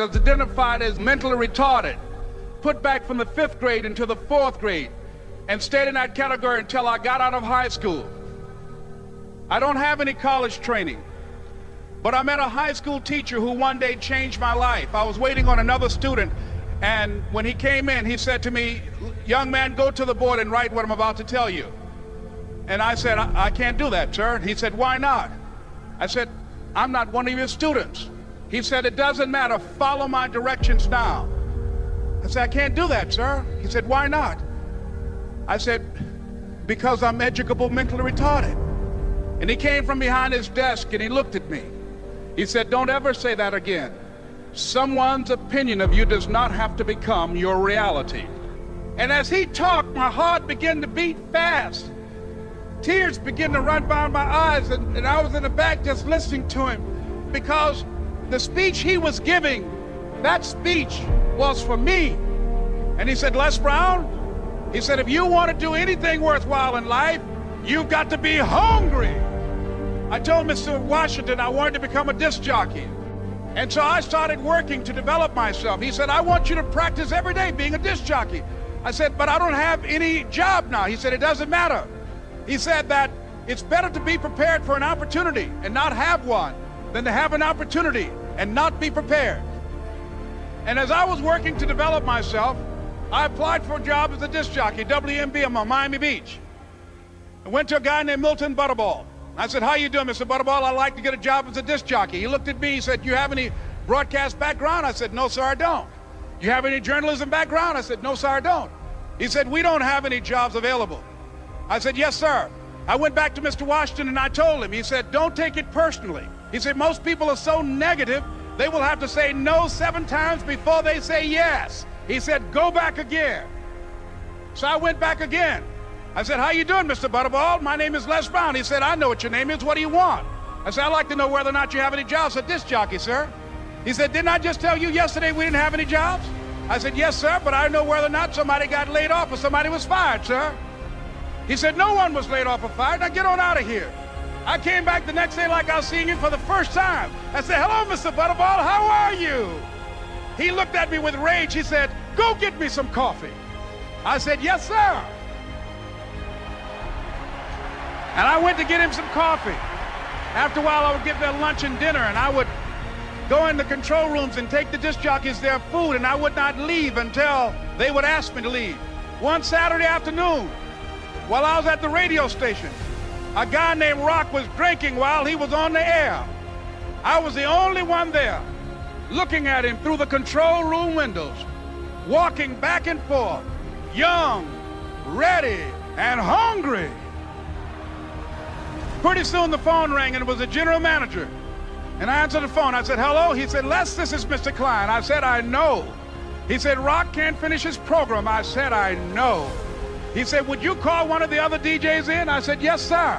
was identified as mentally retarded, put back from the 5th grade into the 4th grade, and stayed in that category until I got out of high school. I don't have any college training, but I met a high school teacher who one day changed my life. I was waiting on another student, and when he came in, he said to me, "Young man, go to the board and write what I'm about to tell you." And I said, I can't do that, sir. He said, "Why not?" I said, "I'm not one of your students." He said, "It doesn't matter, follow my directions now." I said, "I can't do that, sir." He said, "Why not?" I said, "Because I'm educable mentally retarded." And he came from behind his desk and he looked at me. He said, "Don't ever say that again. Someone's opinion of you does not have to become your reality." And as he talked, my heart began to beat fast. Tears began to run down my eyes, and I was in the back just listening to him, because the speech he was giving, that speech was for me. And he said, "Les Brown," he said, "if you want to do anything worthwhile in life, you've got to be hungry." I told Mr. Washington I wanted to become a disc jockey. And so I started working to develop myself. He said, "I want you to practice every day being a disc jockey." I said, "But I don't have any job now." He said, "It doesn't matter." He said that it's better to be prepared for an opportunity and not have one than to have an opportunity and not be prepared. And as I was working to develop myself, I applied for a job as a disc jockey, WMBM on Miami Beach. I went to a guy named Milton Butterball. I said, "How you doing, Mr. Butterball? I'd like to get a job as a disc jockey." He looked at me, he said, "You have any broadcast background?" I said, "No, sir, I don't." "You have any journalism background?" I said, "No, sir, I don't." He said, "We don't have any jobs available." I said, "Yes, sir." I went back to Mr. Washington and I told him. He said, "Don't take it personally." He said, "Most people are so negative, they will have to say no 7 times before they say yes." He said, "Go back again." So I went back again. I said, "How you doing, Mr. Butterball? My name is Les Brown." He said, "I know what your name is. What do you want?" I said, "I'd like to know whether or not you have any jobs for disc jockey, sir." He said, "Didn't I just tell you yesterday we didn't have any jobs?" I said, "Yes, sir, but I know whether or not somebody got laid off or somebody was fired, sir." He said, "No one was laid off or fired. Now get on out of here." I came back the next day like I was seeing him for the first time. I said, "Hello, Mr. Butterball, how are you?" He looked at me with rage. He said, "Go get me some coffee." I said, "Yes, sir." And I went to get him some coffee. After a while, I would get their lunch and dinner, and I would go in the control rooms and take the disc jockeys their food, and I would not leave until they would ask me to leave. One Saturday afternoon, while I was at the radio station, a guy named Rock was drinking while he was on the air. I was the only one there, looking at him through the control room windows, walking back and forth, young, ready, and hungry. Pretty soon the phone rang, and it was the general manager. And I answered the phone. I said, "Hello?" He said, "Les, this is Mr. Klein." I said, "I know." He said, "Rock can't finish his program." I said, "I know." He said, "Would you call one of the other DJs in?" I said, "Yes, sir."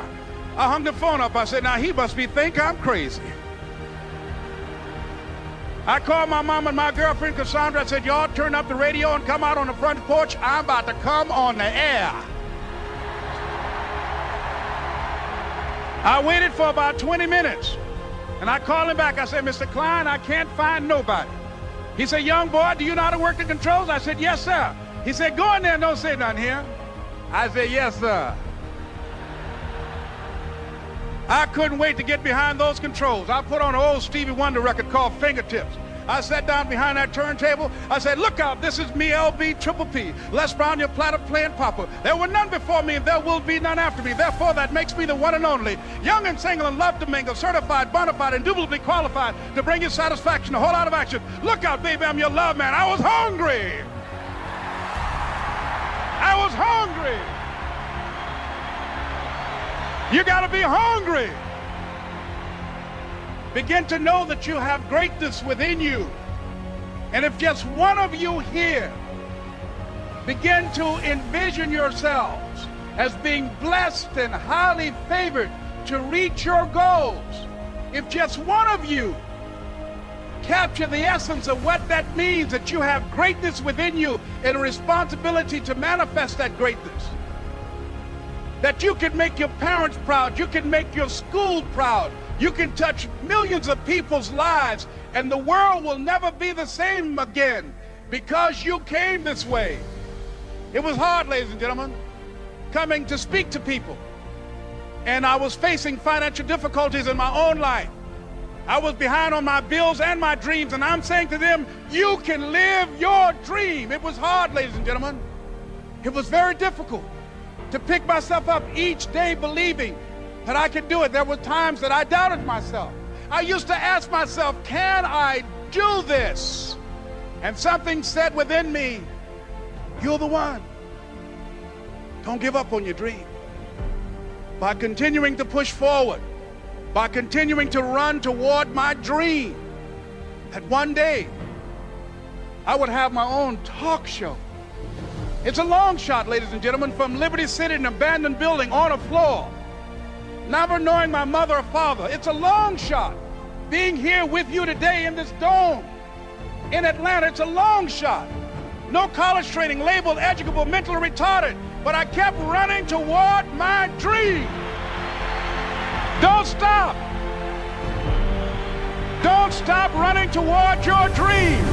I hung the phone up. I said, "Now he must think I'm crazy." I called my mom and my girlfriend, Cassandra. I said, "Y'all turn up the radio and come out on the front porch. I'm about to come on the air." I waited for about 20 minutes, and I called him back. I said, "Mr. Klein, I can't find nobody." He said, "Young boy, do you know how to work the controls?" I said, "Yes, sir." He said, "Go in there and don't say nothing here." I said, "Yes, sir." I couldn't wait to get behind those controls. I put on an old Stevie Wonder record called Fingertips. I sat down behind that turntable. I said, "Look out, this is me, LB Triple P, Les Brown, your platter playing papa. There were none before me, and there will be none after me. Therefore, that makes me the one and only. Young and single and love to mingle, certified, bona fide, indubitably qualified to bring you satisfaction, a whole lot of action. Look out, baby, I'm your love man." I was hungry. I was hungry. You got to be hungry. Begin to know that you have greatness within you. And if just one of you here begin to envision yourselves as being blessed and highly favored to reach your goals, if just one of you capture the essence of what that means, that you have greatness within you and a responsibility to manifest that greatness, that you can make your parents proud, you can make your school proud, you can touch millions of people's lives And the world will never be the same again because you came this way. It was hard, ladies and gentlemen, coming to speak to people. And I was facing financial difficulties in my own life. I was behind on my bills and my dreams, and I'm saying to them, you can live your dream. It was hard, ladies and gentlemen. It was very difficult to pick myself up each day believing that I could do it. There were times that I doubted myself. I used to ask myself, can I do this? And something said within me, you're the one. Don't give up on your dream. By continuing to push forward, by continuing to run toward my dream, that one day I would have my own talk show. It's a long shot, ladies and gentlemen, from Liberty City, an abandoned building on a floor, never knowing my mother or father. It's a long shot. Being here with you today in this dome in Atlanta, it's a long shot. No college training, labeled educable, mentally retarded, but I kept running toward my dream. Don't stop. Don't stop running toward your dream.